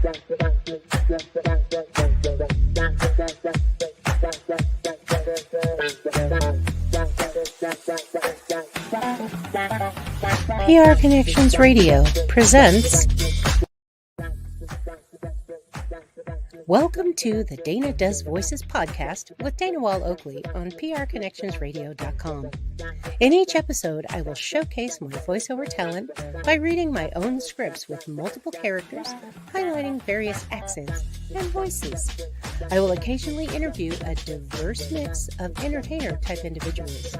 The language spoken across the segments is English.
PR Connections Radio presents. Welcome to the Dana Does Voices podcast with Dana Wall-Oakley on prconnectionsradio.com. In each episode, I will showcase my voiceover talent by reading my own scripts with multiple characters, highlighting various accents and voices. I will occasionally interview a diverse mix of entertainer-type individuals.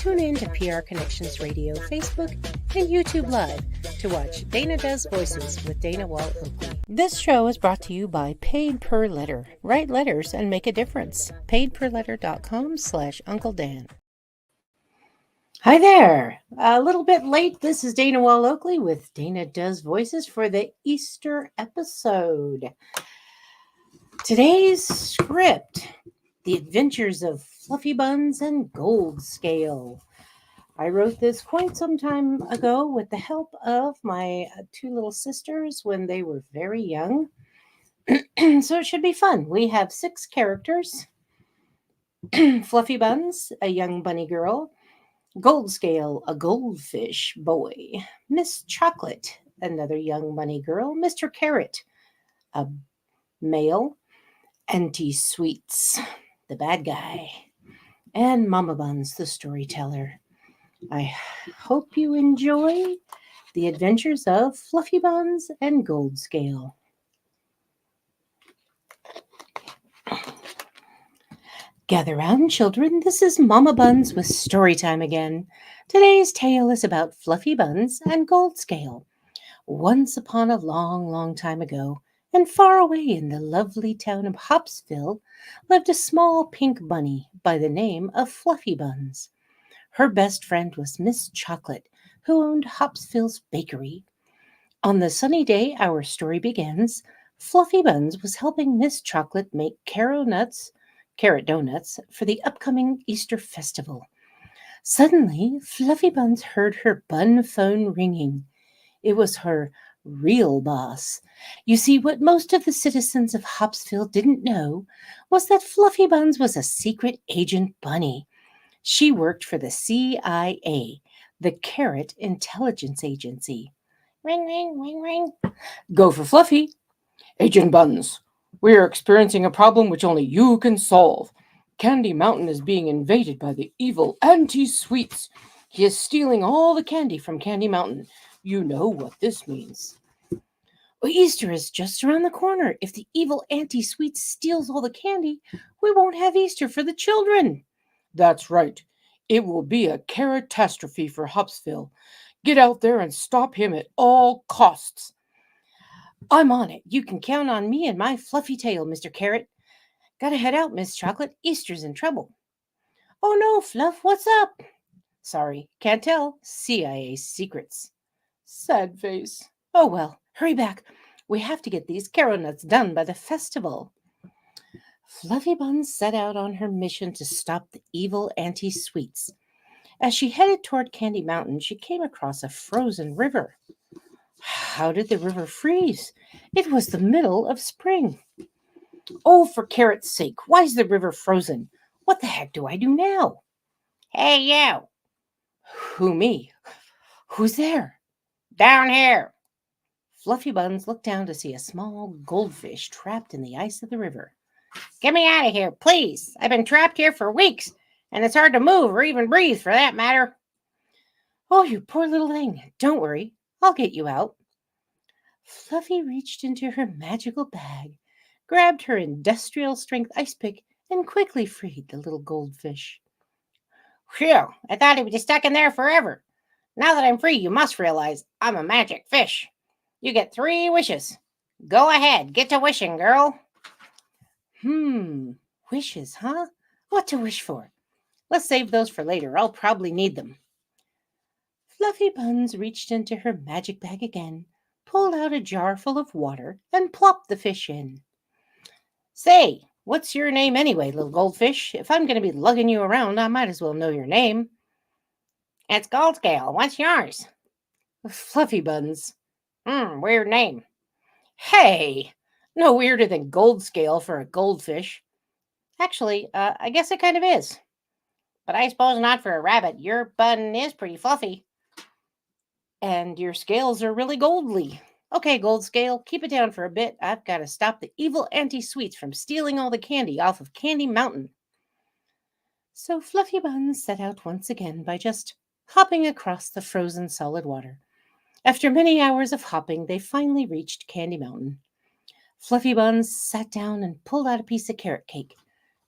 Tune in to PR Connections Radio Facebook and YouTube Live to watch Dana Does Voices with Dana Wall-Oakley. This show is brought to you by Paid Per Letter. Write letters and make a difference. paidperletter.com/Uncle Dan. Hi there. A little bit late. This is Dana Wall-Oakley with Dana Does Voices for the Easter episode. Today's script, The Adventures of Fluffy Buns and Gold Scale. I wrote this quite some time ago with the help of my two little sisters when they were very young. So it should be fun. We have 6 characters. Fluffy Buns, a young bunny girl. Gold Scale, a goldfish boy. Miss Chocolate, another young bunny girl. Mr. Carrot, a male. Auntie Sweets, the bad guy. And Mama Buns, the storyteller. I hope you enjoy the adventures of Fluffy Buns and Gold Scale. Gather round, children. This is Mama Buns with story time again. Today's tale is about Fluffy Buns and Gold Scale. Once upon a long, long time ago, and far away in the lovely town of Hopsville, lived a small pink bunny by the name of Fluffy Buns. Her best friend was Miss Chocolate, who owned Hopsville's bakery. On the sunny day our story begins, Fluffy Buns was helping Miss Chocolate make carrot donuts for the upcoming Easter festival. Suddenly, Fluffy Buns heard her bun phone ringing. It was her real boss. You see, what most of the citizens of Hopsville didn't know was that Fluffy Buns was a secret agent bunny. She worked for the CIA, the Carrot Intelligence Agency. Ring, ring, ring, ring. Go for Fluffy. Agent Buns, we are experiencing a problem which only you can solve. Candy Mountain is being invaded by the evil Auntie Sweets. He is stealing all the candy from Candy Mountain. You know what this means. Well, Easter is just around the corner. If the evil Auntie Sweets steals all the candy, we won't have Easter for the children. That's right. It will be a catastrophe for Hopsville. Get out there and stop him at all costs. I'm on it. You can count on me and my fluffy tail, Mr. Carrot. Gotta head out, Miss Chocolate. Easter's in trouble. Oh no, Fluff, what's up? Sorry, can't tell. CIA secrets. Sad face. Oh well, hurry back. We have to get these carrot nuts done by the festival. Fluffy Buns set out on her mission to stop the evil Auntie Sweets. As she headed toward Candy Mountain, she came across a frozen river. How did the river freeze? It was the middle of spring. Oh, for Carrot's sake, why is the river frozen? What the heck do I do now? Hey, you. Who, me? Who's there? Down here. Fluffy Buns looked down to see a small goldfish trapped in the ice of the river. Get me out of here, please. I've been trapped here for weeks, and it's hard to move or even breathe for that matter. Oh, you poor little thing. Don't worry. I'll get you out. Fluffy reached into her magical bag, grabbed her industrial-strength ice pick, and quickly freed the little goldfish. Phew, I thought he would be stuck in there forever. Now that I'm free, you must realize I'm a magic fish. You get 3 wishes. Go ahead, get to wishing, girl. Wishes, huh? What to wish for? Let's save those for later. I'll probably need them. Fluffy Buns reached into her magic bag again, pulled out a jar full of water, and plopped the fish in. Say, what's your name anyway, little goldfish? If I'm going to be lugging you around, I might as well know your name. It's Gold Scale. What's yours? Fluffy Buns. Weird name. Hey, No weirder than gold scale for a goldfish. Actually, I guess it kind of is. But I suppose not for a rabbit. Your bun is pretty fluffy. And your scales are really goldly. Okay, Gold Scale, keep it down for a bit. I've got to stop the evil Auntie Sweets from stealing all the candy off of Candy Mountain. So Fluffy Buns set out once again by just hopping across the frozen solid water. After many hours of hopping, they finally reached Candy Mountain. Fluffy Buns sat down and pulled out a piece of carrot cake.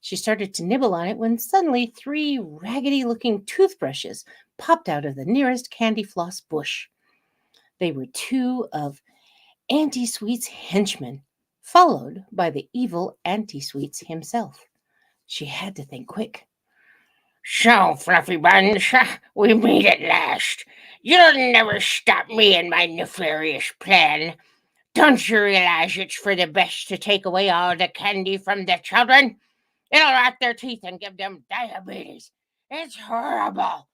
She started to nibble on it when suddenly 3 raggedy-looking toothbrushes popped out of the nearest candy floss bush. They were 2 of Auntie Sweet's henchmen, followed by the evil Auntie Sweets himself. She had to think quick. So, Fluffy Buns, we meet at last. You'll never stop me in my nefarious plan. Don't you realize it's for the best to take away all the candy from the children? It'll rot their teeth and give them diabetes. It's horrible.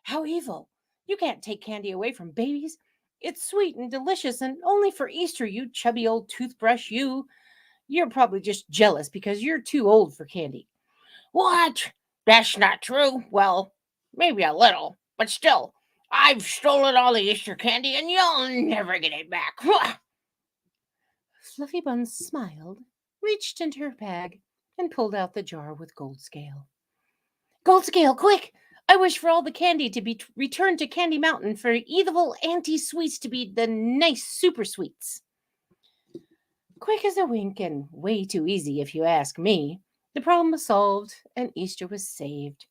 How evil! You can't take candy away from babies. It's sweet and delicious and only for Easter, you chubby old toothbrush, you. You're probably just jealous because you're too old for candy. What? That's not true. Well, maybe a little, but still, I've stolen all the Easter candy and you'll never get it back. Fluffy Buns smiled, reached into her bag, and pulled out the jar with Gold Scale. Gold Scale, quick! I wish for all the candy to be returned to Candy Mountain for evil Auntie Sweets to be the nice super sweets. Quick as a wink and way too easy if you ask me, the problem was solved and Easter was saved.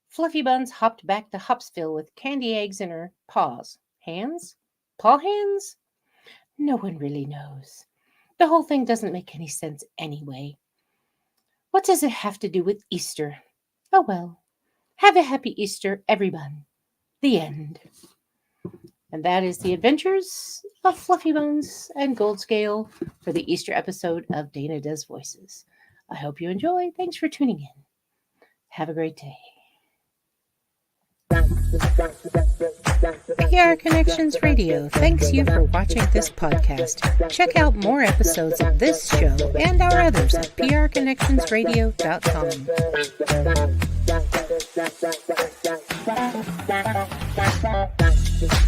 Fluffy Buns hopped back to Hopsville with candy eggs in her paws. Hands? Paw hands? No one really knows. The whole thing doesn't make any sense anyway. What does it have to do with Easter? Oh well. Have a happy Easter, everyone. The end. And that is the adventures of Fluffy Buns and Gold Scale for the Easter episode of Dana Does Voices. I hope you enjoy. Thanks for tuning in. Have a great day. PR Connections Radio thanks you for watching this podcast. Check out more episodes of this show and our others at prconnectionsradio.com.